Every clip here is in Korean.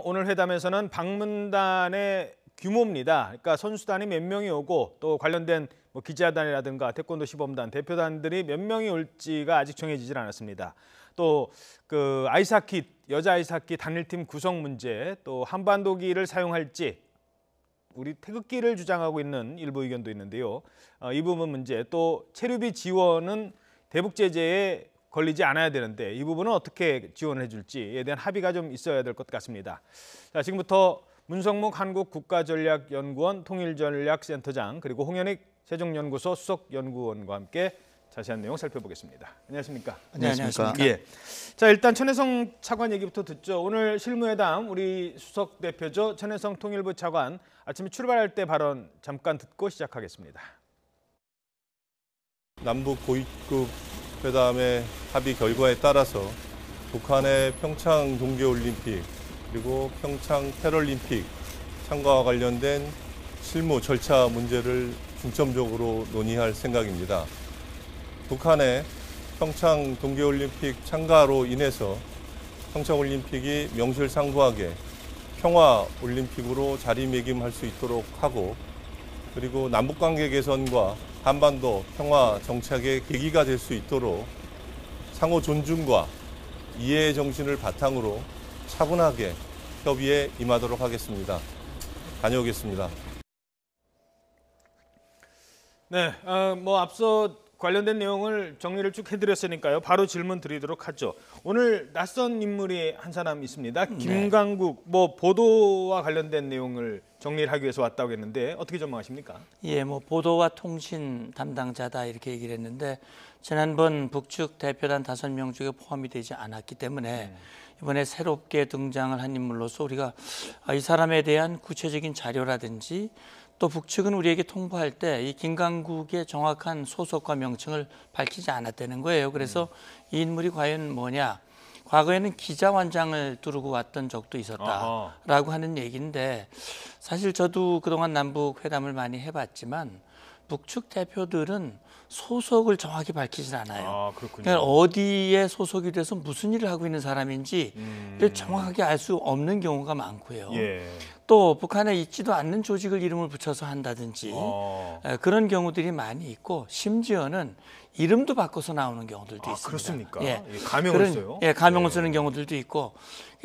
오늘 회담에서는 방문단의 규모입니다. 그러니까 선수단이 몇 명이 오고 또 관련된 기자단이라든가 태권도 시범단, 대표단들이 몇 명이 올지가 아직 정해지질 않았습니다. 또 그 아이스하키, 여자 아이스하키 단일팀 구성 문제, 또 한반도기를 사용할지 우리 태극기를 주장하고 있는 일부 의견도 있는데요. 이 부분 문제, 또 체류비 지원은 대북 제재에 걸리지 않아야 되는데 이 부분은 어떻게 지원을 해줄지에 대한 합의가 좀 있어야 될 것 같습니다. 자, 지금부터 문성목 한국국가전략연구원 통일전략센터장 그리고 홍현익 세종연구소 수석연구원과 함께 자세한 내용 살펴보겠습니다. 안녕하십니까? 안녕하십니까? 예. 자, 일단 천혜성 차관 얘기부터 듣죠. 오늘 실무회담 우리 수석 대표죠. 천혜성 통일부 차관 아침에 출발할 때 발언 잠깐 듣고 시작하겠습니다. 남북 고위급 회담의 합의 결과에 따라서 북한의 평창 동계올림픽 그리고 평창 패럴림픽 참가와 관련된 실무 절차 문제를 중점적으로 논의할 생각입니다. 북한의 평창 동계올림픽 참가로 인해서 평창올림픽이 명실상부하게 평화올림픽으로 자리매김할 수 있도록 하고 그리고 남북관계 개선과 한반도 평화 정착의 계기가 될 수 있도록 상호 존중과 이해의 정신을 바탕으로 차분하게 협의에 임하도록 하겠습니다. 다녀오겠습니다. 네, 앞서 관련된 내용을 정리를 쭉 해드렸으니까요. 바로 질문 드리도록 하죠. 오늘 낯선 인물이 한 사람 있습니다. 김강국, 보도와 관련된 내용을 정리를 하기 위해서 왔다고 했는데 어떻게 전망하십니까? 예, 보도와 통신 담당자다 이렇게 얘기를 했는데 지난번 북측 대표단 5명 중에 포함이 되지 않았기 때문에 이번에 새롭게 등장을 한 인물로서 우리가 이 사람에 대한 구체적인 자료라든지 또 북측은 우리에게 통보할 때 이 김강국의 정확한 소속과 명칭을 밝히지 않았다는 거예요. 그래서 이 인물이 과연 뭐냐? 과거에는 기자완장을 두르고 왔던 적도 있었다라고 하는 얘기인데 사실 저도 그동안 남북 회담을 많이 해봤지만 북측 대표들은 소속을 정확히 밝히질 않아요. 그렇군요. 그러니까 어디에 소속이 돼서 무슨 일을 하고 있는 사람인지 정확하게 알 수 없는 경우가 많고요. 예. 또 북한에 있지도 않는 조직을 이름을 붙여서 한다든지 그런 경우들이 많이 있고 심지어는 이름도 바꿔서 나오는 경우들도 있습니다. 그렇습니까? 예. 가명을 써요? 예, 가명을 쓰는 경우들도 있고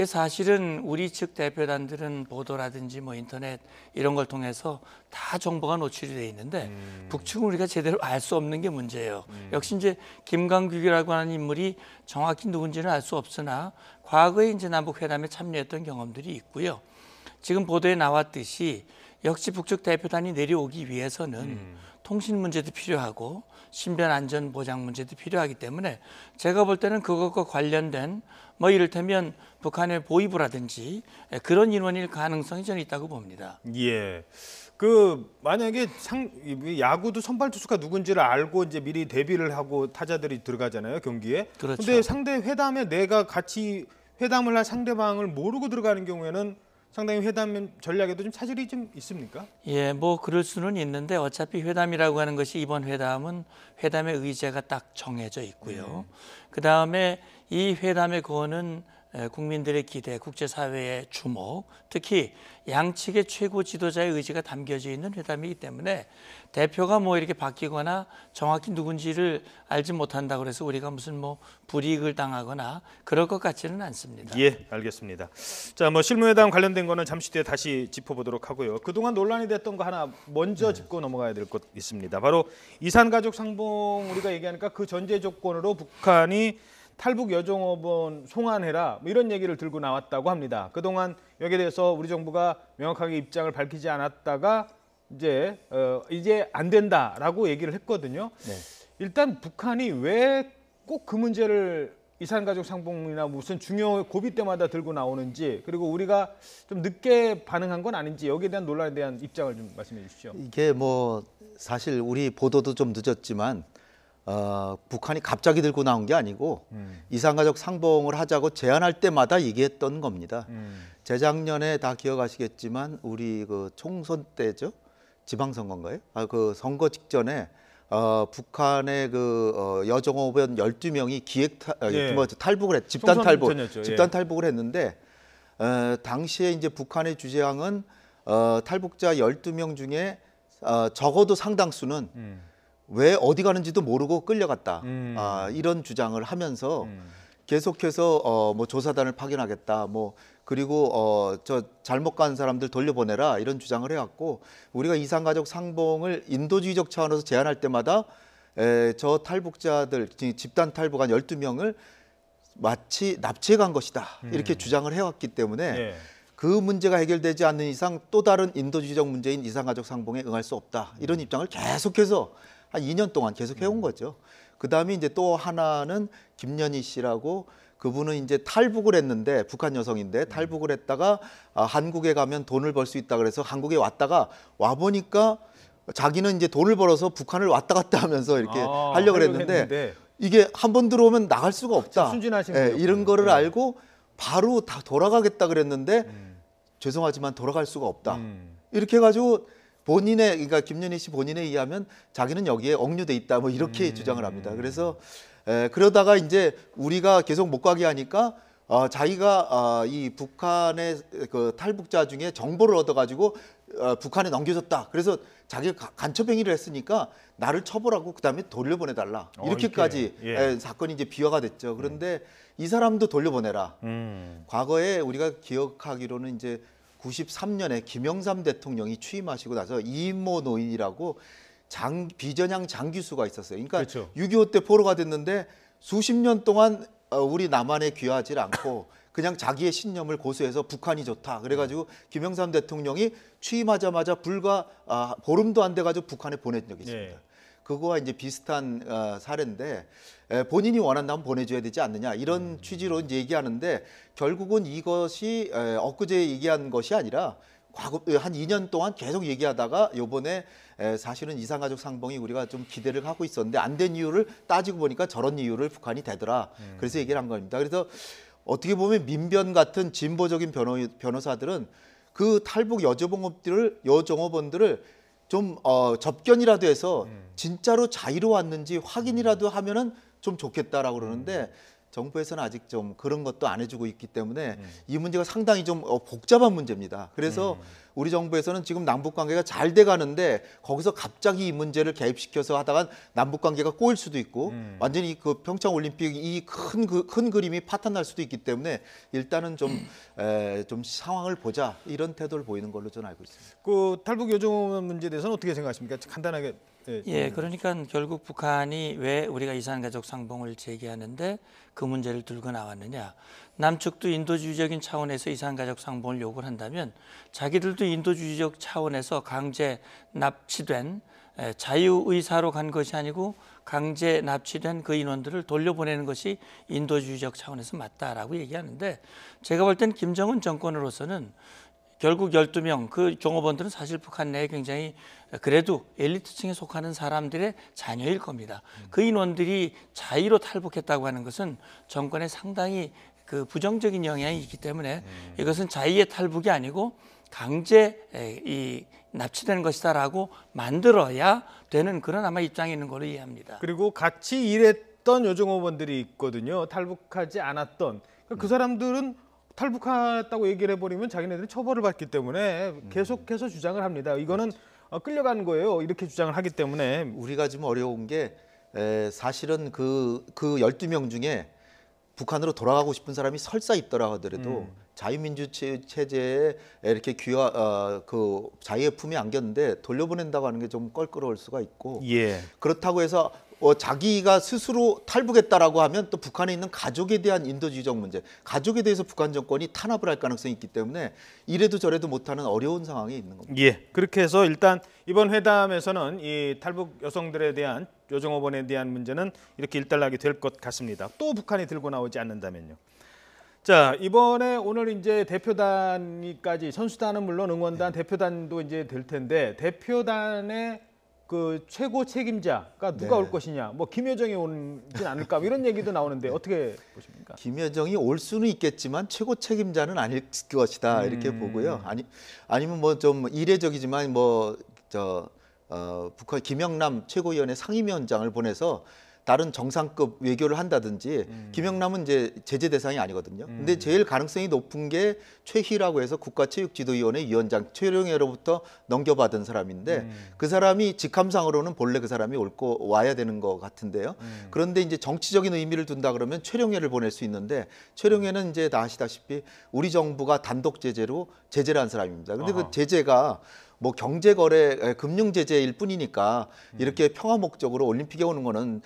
사실은 우리 측 대표단들은 보도라든지 인터넷 이런 걸 통해서 다 정보가 노출이 돼 있는데 북측은 우리가 제대로 알 수 없는 게 문제예요. 역시 이제 김강국이라고 하는 인물이 정확히 누군지는 알 수 없으나 과거에 이제 남북 회담에 참여했던 경험들이 있고요. 지금 보도에 나왔듯이 역시 북측 대표단이 내려오기 위해서는 통신 문제도 필요하고 신변 안전 보장 문제도 필요하기 때문에 제가 볼 때는 그것과 관련된 이를테면 북한의 보위부라든지 그런 인원일 가능성이 저는 있다고 봅니다. 예. 만약에 야구도 선발 투수가 누군지를 알고 이제 미리 대비를 하고 타자들이 들어가잖아요, 경기에. 그렇죠. 근데 상대 회담에 내가 같이 회담을 할 상대방을 모르고 들어가는 경우에는 상당히 회담 전략에도 좀 차질이 좀 있습니까? 예, 그럴 수는 있는데 어차피 회담이라고 하는 것이 이번 회담은 회담의 의제가 딱 정해져 있고요. 그다음에 이 회담의 거는 국민들의 기대, 국제사회의 주목, 특히 양측의 최고 지도자의 의지가 담겨져 있는 회담이기 때문에 대표가 이렇게 바뀌거나 정확히 누군지를 알지 못한다고 해서 우리가 무슨 불이익을 당하거나 그럴 것 같지는 않습니다. 예, 알겠습니다. 자, 실무회담 관련된 거는 잠시 뒤에 다시 짚어보도록 하고요. 그동안 논란이 됐던 거 하나 먼저 짚고 넘어가야 될 것 있습니다. 바로 이산가족 상봉 우리가 얘기하니까 그 전제 조건으로 북한이 탈북 여종업원 송환해라 이런 얘기를 들고 나왔다고 합니다. 그동안 여기에 대해서 우리 정부가 명확하게 입장을 밝히지 않았다가 이제 안 된다라고 얘기를 했거든요. 네. 일단 북한이 왜 꼭 그 문제를 이산가족 상봉이나 무슨 중요 고비 때마다 들고 나오는지 그리고 우리가 좀 늦게 반응한 건 아닌지 여기에 대한 논란에 대한 입장을 좀 말씀해 주십시오. 이게 사실 우리 보도도 좀 늦었지만 북한이 갑자기 들고 나온 게 아니고 이산가족 상봉을 하자고 제안할 때마다 얘기했던 겁니다. 재작년에 다 기억하시겠지만 우리 총선 때죠, 지방선거인가요? 그 선거 직전에 북한의 여종업원 12명이 탈북을 집단 탈북을 했는데 당시에 이제 북한의 주장은 탈북자 12명 중에 적어도 상당수는 왜 어디 가는지도 모르고 끌려갔다. 이런 주장을 하면서 계속해서 뭐 조사단을 파견하겠다. 뭐 그리고 저 잘못 간 사람들 돌려보내라 이런 주장을 해왔고 우리가 이산가족 상봉을 인도주의적 차원에서 제안할 때마다 저 탈북자들 집단 탈북한 12명을 마치 납치해 간 것이다 이렇게 주장을 해왔기 때문에 예. 그 문제가 해결되지 않는 이상 또 다른 인도주의적 문제인 이산가족 상봉에 응할 수 없다 이런 입장을 계속해서 한 2년 동안 계속 해온 거죠. 그다음에 이제 또 하나는 김연희 씨라고 그분은 이제 탈북을 했는데 북한 여성인데 탈북을 했다가 한국에 가면 돈을 벌 수 있다 그래서 한국에 왔다가 와 보니까 자기는 이제 돈을 벌어서 북한을 왔다 갔다 하면서 이렇게 하려고 했는데 이게 한 번 들어오면 나갈 수가 없다. 순진하신 이런 거를 알고 바로 다 돌아가겠다 그랬는데 죄송하지만 돌아갈 수가 없다. 이렇게 해가지고 본인의 그러니까 김연희 씨 본인에 의하면 자기는 여기에 억류돼 있다 뭐 이렇게 주장을 합니다. 그래서 그러다가 이제 우리가 계속 못 가게 하니까 자기가 이 북한의 그 탈북자 중에 정보를 얻어가지고 북한에 넘겨줬다. 그래서 자기가 간첩 행위를 했으니까 나를 처벌하고 그다음에 돌려보내달라. 이렇게까지 사건이 이제 비화가 됐죠. 그런데 이 사람도 돌려보내라. 과거에 우리가 기억하기로는 이제 93년에 김영삼 대통령이 취임하시고 나서 이인모 노인이라고 비전향 장기수가 있었어요. 그러니까 그렇죠. 6.25 때 포로가 됐는데 수십 년 동안 우리 남한에 귀화하지 않고 그냥 자기의 신념을 고수해서 북한이 좋다. 그래가지고 김영삼 대통령이 취임하자마자 불과 보름도 안 돼가지고 북한에 보낸 적이 있습니다. 예. 그거와 이제 비슷한 사례인데 본인이 원한다면 보내줘야 되지 않느냐 이런 취지로 이제 얘기하는데 결국은 이것이 엊그제 얘기한 것이 아니라 과거 한 2년 동안 계속 얘기하다가 요번에 사실은 이산가족 상봉이 우리가 좀 기대를 하고 있었는데 안 된 이유를 따지고 보니까 저런 이유를 북한이 대더라. 그래서 얘기를 한 겁니다. 그래서 어떻게 보면 민변 같은 진보적인 변호사들은 그 탈북 여종업원들을 좀 접견이라도 해서 진짜로 자의로 왔는지 확인이라도 하면은 좀 좋겠다라고 그러는데 정부에서는 아직 좀 그런 것도 안 해주고 있기 때문에 이 문제가 상당히 좀 복잡한 문제입니다. 그래서 우리 정부에서는 지금 남북 관계가 잘 돼가는데 거기서 갑자기 이 문제를 개입시켜서 하다가 남북 관계가 꼬일 수도 있고 완전히 그 평창 올림픽 이 큰 그림이 파탄날 수도 있기 때문에 일단은 좀 상황을 보자 이런 태도를 보이는 걸로 저는 알고 있습니다. 그 탈북 요종 문제에 대해서는 어떻게 생각하십니까? 간단하게. 예, 그러니까 결국 북한이 왜 우리가 이산가족 상봉을 제기하는데 그 문제를 들고 나왔느냐. 남측도 인도주의적인 차원에서 이산가족 상봉을 요구를 한다면 자기들도 인도주의적 차원에서 강제 납치된 자유의사로 간 것이 아니고 강제 납치된 그 인원들을 돌려보내는 것이 인도주의적 차원에서 맞다라고 얘기하는데 제가 볼 땐 김정은 정권으로서는 결국 12명 그 종업원들은 사실 북한 내에 굉장히 그래도 엘리트층에 속하는 사람들의 자녀일 겁니다. 그 인원들이 자의로 탈북했다고 하는 것은 정권에 상당히 그 부정적인 영향이 있기 때문에 이것은 자의의 탈북이 아니고 강제 납치되는 것이다라고 만들어야 되는 그런 아마 입장이 있는 걸로 이해합니다. 그리고 같이 일했던 요종업원들이 있거든요. 탈북하지 않았던. 그 사람들은 탈북했다고 얘기를 해버리면 자기네들이 처벌을 받기 때문에 계속해서 주장을 합니다. 이거는 끌려간 거예요. 이렇게 주장을 하기 때문에. 우리가 지금 어려운 게 사실은 그 12명 중에 북한으로 돌아가고 싶은 사람이 설사 있더라 하더라도 자유민주 체제에 이렇게 그 자유의 품에 안겼는데 돌려보낸다고 하는 게 좀 껄끄러울 수가 있고 그렇다고 해서 자기가 스스로 탈북했다라고 하면 또 북한에 있는 가족에 대한 인도주의적 문제, 가족에 대해서 북한 정권이 탄압을 할 가능성이 있기 때문에 이래도 저래도 못하는 어려운 상황에 있는 겁니다. 예, 그렇게 해서 일단 이번 회담에서는 이 탈북 여성들에 대한 요종업원에 대한 문제는 이렇게 일단락이 될 것 같습니다. 또 북한이 들고 나오지 않는다면요. 자, 이번에 오늘 이제 대표단까지 선수단은 물론 응원단, 대표단도 이제 될 텐데 대표단의 그 최고 책임자가 누가 올 것이냐, 뭐 김여정이 오진 않을까 이런 얘기도 나오는데 어떻게 보십니까? 김여정이 올 수는 있겠지만 최고 책임자는 아닐 것이다 이렇게 보고요. 아니면 뭐 좀 이례적이지만 북한 김영남 최고위원회 상임위원장을 보내서 다른 정상급 외교를 한다든지 김영남은 이제 제재 대상이 아니거든요. 근데 제일 가능성이 높은 게 최희라고 해서 국가체육지도위원회 위원장 최룡해로부터 넘겨받은 사람인데 그 사람이 직함상으로는 본래 그 사람이 와야 되는 것 같은데요. 그런데 이제 정치적인 의미를 둔다 그러면 최룡해를 보낼 수 있는데 최룡해는 이제 다 아시다시피 우리 정부가 단독 제재로 제재를 한 사람입니다. 근데 그 제재가 뭐 경제 거래 금융 제재일 뿐이니까 이렇게 평화 목적으로 올림픽에 오는 거는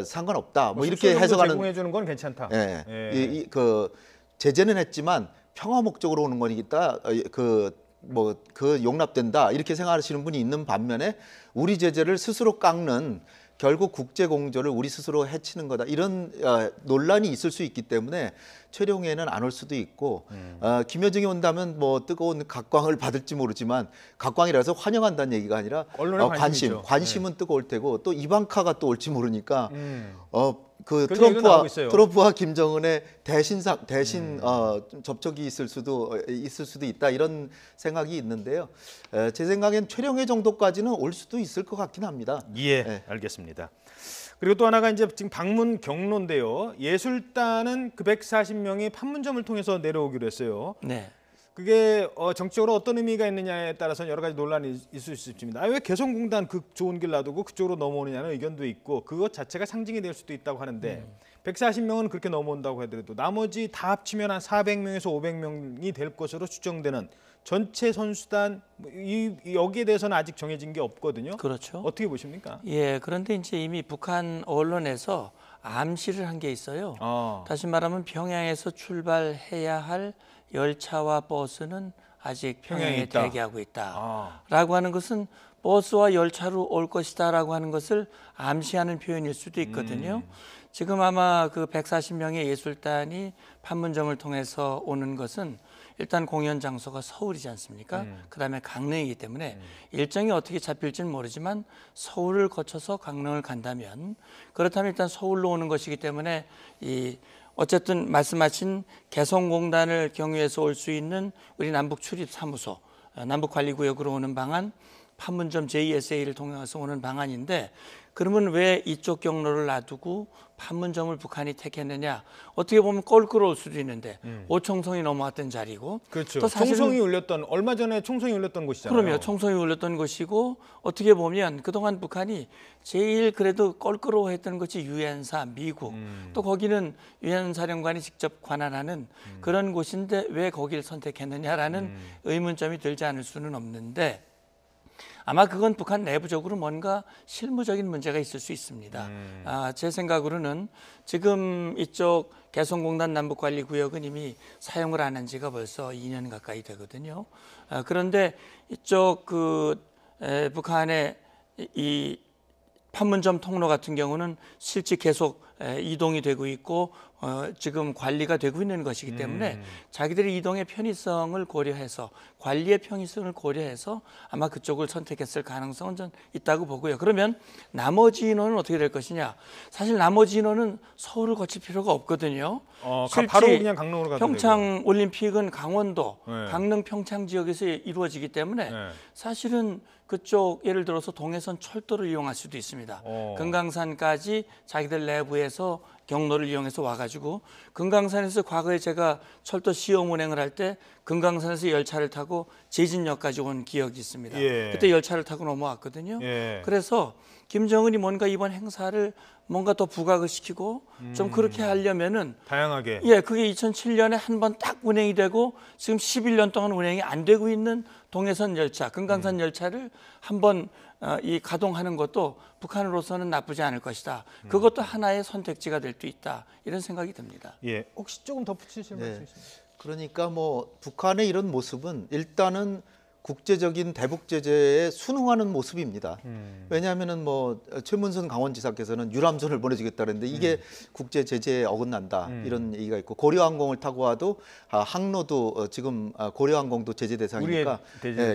상관없다. 뭐 이렇게 해석하는 제공해 주는 건 괜찮다. 예. 예. 그 제재는 했지만 평화 목적으로 오는 거니까 그 용납된다. 이렇게 생각하시는 분이 있는 반면에 우리 제재를 스스로 깎는 결국 국제 공조를 우리 스스로 해치는 거다. 이런 논란이 있을 수 있기 때문에 최룡해는 안 올 수도 있고 김여정이 온다면 뭐 뜨거운 각광을 받을지 모르지만 각광이라서 환영한다는 얘기가 아니라 언론의 관심이죠. 관심은 뜨거울 테고 또 이방카가 또 올지 모르니까 그 그런 얘기가 나오고 있어요. 트럼프와 김정은의 대신 접촉이 있을 수도 있다 이런 생각이 있는데요. 제 생각엔 최룡해 정도까지는 올 수도 있을 것 같긴 합니다. 예, 네. 알겠습니다. 그리고 또 하나가 이제 지금 방문 경로인데요. 예술단은 그 140명이 판문점을 통해서 내려오기로 했어요. 네. 그게 정치적으로 어떤 의미가 있느냐에 따라서 여러 가지 논란이 있을 수 있습니다. 왜 개성공단 그 좋은 길 놔두고 그쪽으로 넘어오느냐는 의견도 있고 그것 자체가 상징이 될 수도 있다고 하는데 140명은 그렇게 넘어온다고 하더라도 나머지 다 합치면 한 400명에서 500명이 될 것으로 추정되는 전체 선수단 여기에 대해서는 아직 정해진 게 없거든요. 그렇죠. 어떻게 보십니까? 예, 그런데 이제 이미 북한 언론에서 암시를 한 게 있어요. 다시 말하면 평양에서 출발해야 할 열차와 버스는 아직 평양에 대기하고 있다라고 하는 것은 버스와 열차로 올 것이다라고 하는 것을 암시하는 표현일 수도 있거든요. 지금 아마 그 140명의 예술단이 판문점을 통해서 오는 것은 일단 공연 장소가 서울이지 않습니까? 그다음에 강릉이기 때문에 일정이 어떻게 잡힐지는 모르지만 서울을 거쳐서 강릉을 간다면 그렇다면 일단 서울로 오는 것이기 때문에 어쨌든 말씀하신 개성공단을 경유해서 올 수 있는 우리 남북 출입 사무소, 남북 관리구역으로 오는 방안, 판문점 JSA를 통해서 오는 방안인데 그러면 왜 이쪽 경로를 놔두고 판문점을 북한이 택했느냐? 어떻게 보면 껄끄러울 수도 있는데 오총성이 넘어왔던 자리고, 그렇죠. 또 사실은 총성이 울렸던 얼마 전에 총성이 울렸던 곳이잖아요. 그럼요. 총성이 울렸던 곳이고 어떻게 보면 그동안 북한이 제일 그래도 껄끄러워했던 것이 유엔사, 미국. 또 거기는 유엔 사령관이 직접 관할하는 그런 곳인데 왜 거기를 선택했느냐라는 의문점이 들지 않을 수는 없는데. 아마 그건 북한 내부적으로 뭔가 실무적인 문제가 있을 수 있습니다. 제 생각으로는 지금 이쪽 개성공단 남북관리구역은 이미 사용을 안 한 지가 벌써 2년 가까이 되거든요. 그런데 이쪽 북한의 이 판문점 통로 같은 경우는 실제 계속 이동이 되고 있고 지금 관리가 되고 있는 것이기 때문에 자기들의 이동의 편의성을 고려해서 관리의 편의성을 고려해서 아마 그쪽을 선택했을 가능성은 좀 있다고 보고요. 그러면 나머지 인원은 어떻게 될 것이냐? 사실 나머지 인원은 서울을 거칠 필요가 없거든요. 바로 그냥 강릉으로 가도 평창 올림픽은 강원도, 네. 강릉 평창 지역에서 이루어지기 때문에 네. 사실은 그쪽 예를 들어서 동해선 철도를 이용할 수도 있습니다. 금강산까지 자기들 내부에서 경로를 이용해서 와가지고 금강산에서 과거에 제가 철도 시험 운행을 할 때 금강산에서 열차를 타고 제진역까지 온 기억이 있습니다. 예. 그때 열차를 타고 넘어왔거든요. 예. 그래서 김정은이 뭔가 이번 행사를 뭔가 더 부각을 시키고 좀 그렇게 하려면은 다양하게. 예, 그게 2007년에 한 번 딱 운행이 되고 지금 11년 동안 운행이 안 되고 있는 동해선 열차, 금강산 열차를 한번 가동하는 것도 북한으로서는 나쁘지 않을 것이다. 그것도 하나의 선택지가 될 수 있다. 이런 생각이 듭니다. 예, 혹시 조금 덧붙이실 말씀 있습니까? 그러니까 뭐 북한의 이런 모습은 일단은 국제적인 대북 제재에 순응하는 모습입니다. 왜냐하면은 뭐 최문순 강원지사께서는 유람선을 보내주겠다는데 이게 국제 제재에 어긋난다 이런 얘기가 있고 고려항공을 타고 와도 항로도 지금 고려항공도 제재 대상이니까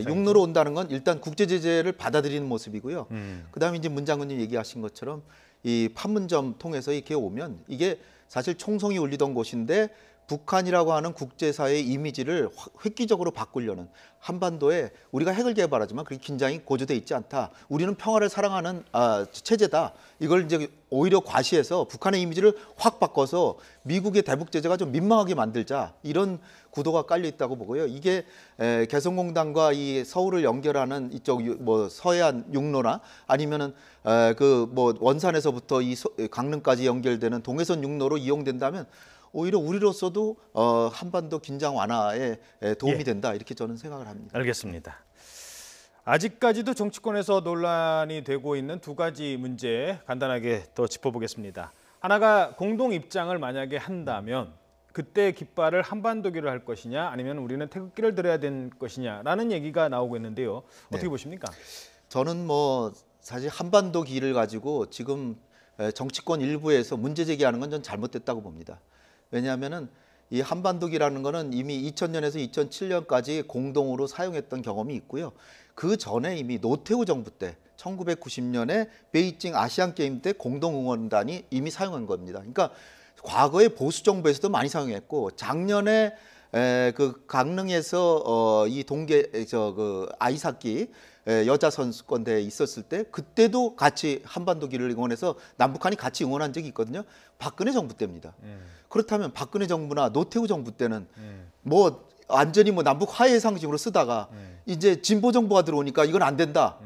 육로로 온다는 건 일단 국제 제재를 받아들이는 모습이고요. 그다음에 이제 문 장군님 얘기하신 것처럼 이 판문점 통해서 이렇게 오면 이게 사실 총성이 울리던 곳인데 북한이라고 하는 국제사회의 이미지를 획기적으로 바꾸려는, 한반도에 우리가 핵을 개발하지만 그렇게 긴장이 고조돼 있지 않다. 우리는 평화를 사랑하는 체제다. 이걸 이제 오히려 과시해서 북한의 이미지를 확 바꿔서 미국의 대북 제재가 좀 민망하게 만들자, 이런 구도가 깔려 있다고 보고요. 이게 개성공단과 이 서울을 연결하는 이쪽 뭐 서해안 육로나 아니면은 그 뭐 원산에서부터 이 강릉까지 연결되는 동해선 육로로 이용된다면 오히려 우리로서도 한반도 긴장 완화에 도움이 된다, 이렇게 저는 생각을 합니다. 알겠습니다. 아직까지도 정치권에서 논란이 되고 있는 두 가지 문제 간단하게 더 짚어보겠습니다. 하나가 공동 입장을 만약에 한다면 그때 깃발을 한반도기를 할 것이냐 아니면 우리는 태극기를 들어야 될 것이냐라는 얘기가 나오고 있는데요. 어떻게 네. 보십니까? 저는 뭐 사실 한반도기를 가지고 지금 정치권 일부에서 문제 제기하는 건 전 잘못됐다고 봅니다. 왜냐하면은 이 한반도기라는 거는 이미 2000년에서 2007년까지 공동으로 사용했던 경험이 있고요. 그 전에 이미 노태우 정부 때 1990년에 베이징 아시안 게임 때 공동응원단이 이미 사용한 겁니다. 그러니까 과거에 보수 정부에서도 많이 사용했고, 작년에 그 강릉에서 이 동계 그 아이스하키 여자 선수권 대회 있었을 때 그때도 같이 한반도기를 응원해서 남북한이 같이 응원한 적이 있거든요. 박근혜 정부 때입니다. 그렇다면 박근혜 정부나 노태우 정부 때는 뭐 완전히 뭐 남북 화해 상징으로 쓰다가 이제 진보 정부가 들어오니까 이건 안 된다.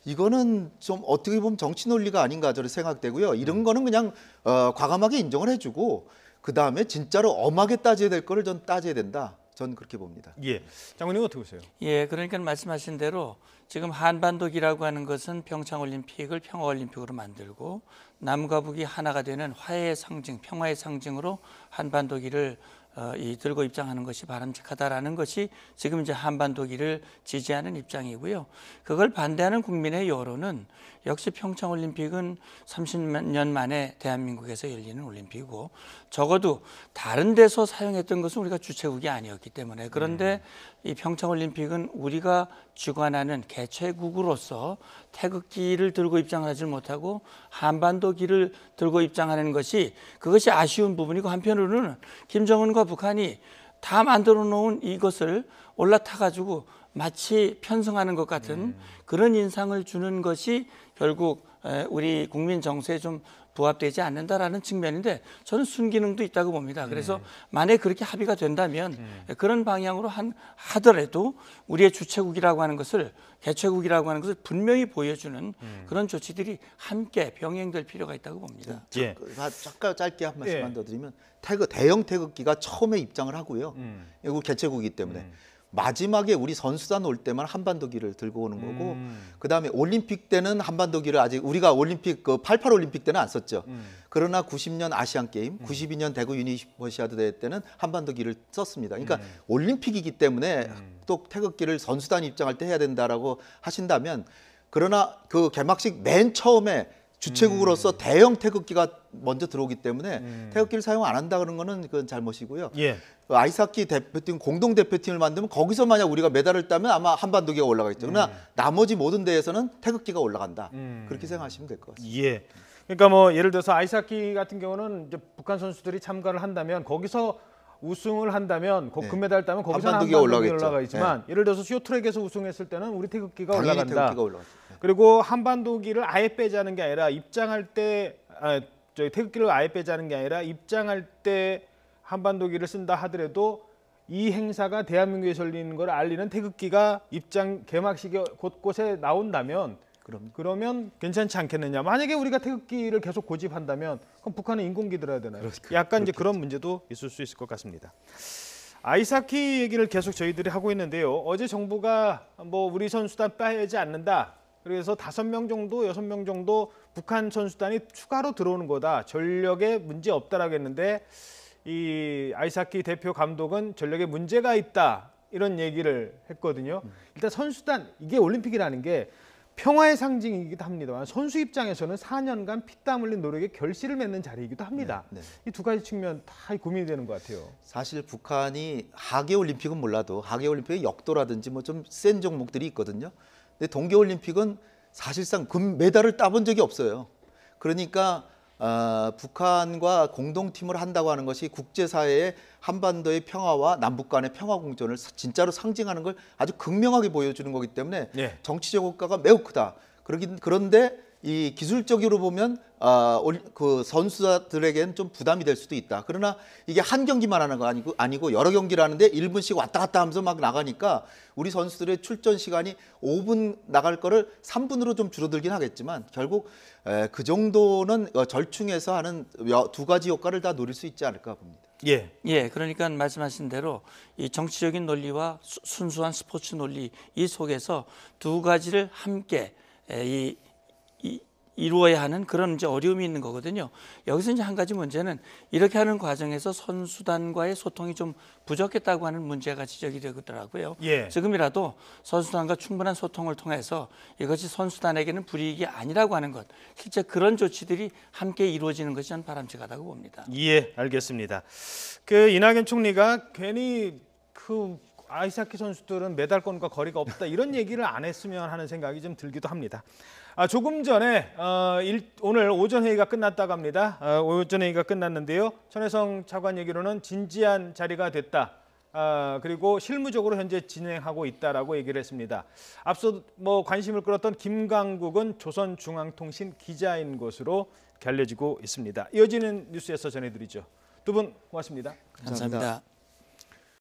이거는 좀 어떻게 보면 정치 논리가 아닌가 저는 생각되고요. 이런 거는 그냥 과감하게 인정을 해주고 그 다음에 진짜로 엄하게 따져야 될 거를 전 따져야 된다. 전 그렇게 봅니다. 예, 장관님 어떻게 보세요? 예, 그러니까 말씀하신 대로 지금 한반도기라고 하는 것은 평창올림픽을 평화올림픽으로 만들고 남과 북이 하나가 되는 화해의 상징, 평화의 상징으로 한반도기를 들고 입장하는 것이 바람직하다라는 것이 지금 이제 한반도기를 지지하는 입장이고요. 그걸 반대하는 국민의 여론은 역시 평창올림픽은 30년 만에 대한민국에서 열리는 올림픽이고 적어도 다른 데서 사용했던 것은 우리가 주최국이 아니었기 때문에, 그런데 이 평창올림픽은 우리가 주관하는 개최국으로서 태극기를 들고 입장하지 못하고 한반도기를 들고 입장하는 것이 그것이 아쉬운 부분이고, 한편으로는 김정은과 북한이 다 만들어 놓은 이것을 올라타가지고 마치 편성하는 것 같은 그런 인상을 주는 것이 결국 우리 국민 정서에 좀 부합되지 않는다라는 측면인데, 저는 순기능도 있다고 봅니다. 그래서 만약에 그렇게 합의가 된다면 그런 방향으로 하더라도 우리의 주최국이라고 하는 것을, 개최국이라고 하는 것을 분명히 보여주는 그런 조치들이 함께 병행될 필요가 있다고 봅니다. 예. 잠깐 짧게 한 말씀만 더 드리면, 대형 태극기가 처음에 입장을 하고요. 이거 개최국이기 때문에 마지막에 우리 선수단 올 때만 한반도기를 들고 오는 거고, 그다음에 올림픽 때는 한반도기를 아직 우리가 올림픽 88 올림픽 때는 안 썼죠. 그러나 90년 아시안 게임, 92년 대구 유니버시아드 대회 때는 한반도기를 썼습니다. 그러니까 올림픽이기 때문에 또 태극기를 선수단 입장할 때 해야 된다라고 하신다면, 그러나 그 개막식 맨 처음에 주최국으로서 대형 태극기가 먼저 들어오기 때문에 태극기를 사용 안 한다 그런 거는 그건 잘못이고요. 예. 그 아이스하키 대표팀 공동 대표팀을 만들면 거기서 만약 우리가 메달을 따면 아마 한반도기가 올라가겠죠. 그러나 나머지 모든 대회에서는 태극기가 올라간다. 그렇게 생각하시면 될 것 같습니다. 예. 그러니까 뭐 예를 들어서 아이스하키 같은 경우는 이제 북한 선수들이 참가를 한다면 거기서 우승을 한다면 네. 금메달 따면 거기서 한반도기가 한반도기가 올라가겠죠. 올라가겠지만 예를 들어서 쇼트랙에서 우승했을 때는 우리 태극기가 당연히 올라간다. 태극기가 올라가죠. 그리고 한반도기를 아예 빼자는 게 아니라 입장할 때 태극기를 아예 빼자는 게 아니라 입장할 때 한반도기를 쓴다 하더라도 이 행사가 대한민국에서 열리는 걸 알리는 태극기가 입장 개막식에 곳곳에 나온다면 그러면 괜찮지 않겠느냐. 만약에 우리가 태극기를 계속 고집한다면 그럼 북한은 인공기 들어야 되나요? 약간 이제 그런 문제도 있을 수 있을 것 같습니다. 아이스하키 얘기를 계속 저희들이 하고 있는데요. 어제 정부가 뭐 우리 선수단 빼지 않는다. 그래서 5명 정도, 6명 정도 북한 선수단이 추가로 들어오는 거다. 전력에 문제 없다라고 했는데 이 아이스하키 대표 감독은 전력에 문제가 있다. 이런 얘기를 했거든요. 일단 선수단, 이게 올림픽이라는 게 평화의 상징이기도 합니다만 선수 입장에서는 4년간 피땀 흘린 노력의 결실을 맺는 자리이기도 합니다. 이 두 가지 측면 다 고민이 되는 것 같아요. 사실 북한이 하계올림픽은 몰라도 하계올림픽의 역도라든지 뭐 좀 센 종목들이 있거든요. 근데 동계올림픽은 사실상 금메달을 따본 적이 없어요. 그러니까 북한과 공동팀을 한다고 하는 것이 국제사회의 한반도의 평화와 남북 간의 평화 공존을 진짜로 상징하는 걸 아주 극명하게 보여주는 거기 때문에 예. 정치적 효과가 매우 크다. 그런데 이 기술적으로 보면 그 선수들에게는 좀 부담이 될 수도 있다. 그러나 이게 한 경기만 하는 거 아니고 여러 경기를 하는데 1분씩 왔다 갔다 하면서 막 나가니까 우리 선수들의 출전 시간이 5분 나갈 거를 3분으로 좀 줄어들긴 하겠지만 결국 그 정도는 절충해서 하는 두 가지 효과를 다 노릴 수 있지 않을까 봅니다. 예. 예, 그러니까 말씀하신 대로 이 정치적인 논리와 순수한 스포츠 논리 이 속에서 두 가지를 함께 이루어야 하는 그런 이제 어려움이 있는 거거든요. 여기서 이제 한 가지 문제는 이렇게 하는 과정에서 선수단과의 소통이 좀 부족했다고 하는 문제가 지적이 되더라고요. 예. 지금이라도 선수단과 충분한 소통을 통해서 이것이 선수단에게는 불이익이 아니라고 하는 것, 실제 그런 조치들이 함께 이루어지는 것이 저는 바람직하다고 봅니다. 예, 알겠습니다. 그 이낙연 총리가 괜히 그 아이스하키 선수들은 메달권과 거리가 없다 이런 얘기를 안 했으면 하는 생각이 좀 들기도 합니다. 조금 전에 오늘 오전 회의가 끝났다고 합니다. 오전 회의가 끝났는데요. 천혜성 차관 얘기로는 진지한 자리가 됐다. 그리고 실무적으로 현재 진행하고 있다라고 얘기를 했습니다. 앞서 관심을 끌었던 김강국은 조선중앙통신 기자인 것으로 알려지고 있습니다. 이어지는 뉴스에서 전해드리죠. 두 분 고맙습니다. 감사합니다.